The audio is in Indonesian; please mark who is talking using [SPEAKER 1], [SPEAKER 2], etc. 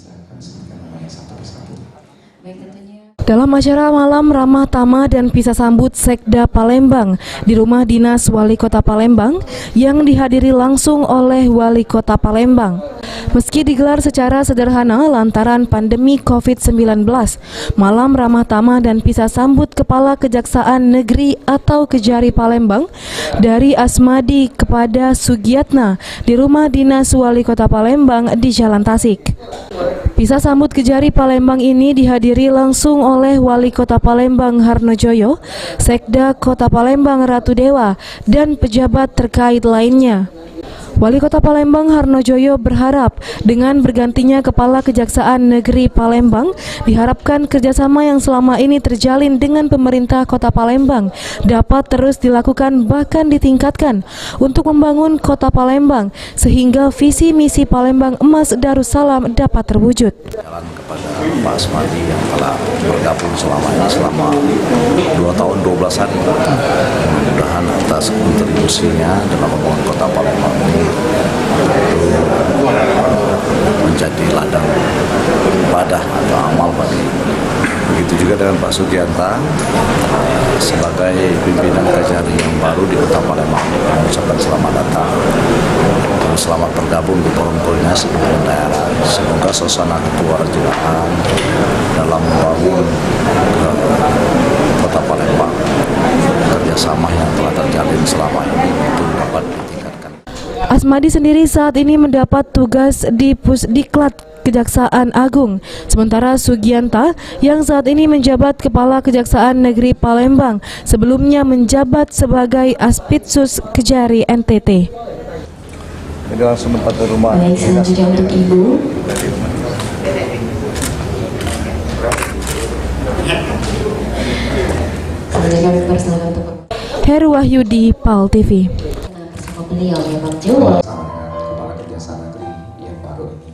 [SPEAKER 1] Saya akan sebutkan namanya satu persatu.
[SPEAKER 2] Baik, tentunya.
[SPEAKER 3] Dalam acara malam ramah tamah dan pisah sambut Sekda Palembang di Rumah Dinas Wali Kota Palembang yang dihadiri langsung oleh Wali Kota Palembang. Meski digelar secara sederhana lantaran pandemi COVID-19, malam ramah tamah dan pisah sambut Kepala Kejaksaan Negeri atau Kejari Palembang dari Asmadi kepada Sugiyatna di Rumah Dinas Wali Kota Palembang di Jalan Tasik. Pisah sambut Kejari Palembang ini dihadiri langsung oleh Wali Kota Palembang Harnojoyo, Sekda Kota Palembang Ratu Dewa, dan pejabat terkait lainnya. Wali Kota Palembang Harnojoyo berharap dengan bergantinya Kepala Kejaksaan Negeri Palembang diharapkan kerjasama yang selama ini terjalin dengan pemerintah Kota Palembang dapat terus dilakukan bahkan ditingkatkan untuk membangun Kota Palembang sehingga visi misi Palembang Emas Darussalam dapat terwujud.
[SPEAKER 4] Jalan kepada Pak Asmadi yang telah bergabung selama 2 tahun 12 hari. Mudah-mudahan atas kontribusinya dalam membangun Kota Palembang ini menjadi ladang ibadah atau amal bagi. Begitu juga dengan Pak Sugiyanta sebagai pimpinan Kejari yang baru di Kota Palembang, mengucapkan selamat datang dan selamat bergabung di forum koordinasi pimpinan daerah. Semoga suasana kekeluargaan dalam membangun Kota Palembang, kerjasama yang telah terjalin selama ini itu dapat ditingkatkan.
[SPEAKER 3] Asmadi sendiri saat ini mendapat tugas di Pusdiklat Kejaksaan Agung, sementara Sugiyanta yang saat ini menjabat Kepala Kejaksaan Negeri Palembang sebelumnya menjabat sebagai Aspitsus Kejari NTT.
[SPEAKER 4] Jadi langsung tempat di rumah.
[SPEAKER 2] Baik, selanjutnya untuk Ibu. Selanjutnya persilakan untuk
[SPEAKER 3] Heru Wahyudi, PAL TV.
[SPEAKER 2] bersama beliau ya Pak Jawa.
[SPEAKER 1] Sama dengan Kepala Kejaksaan Negeri yang baru ini.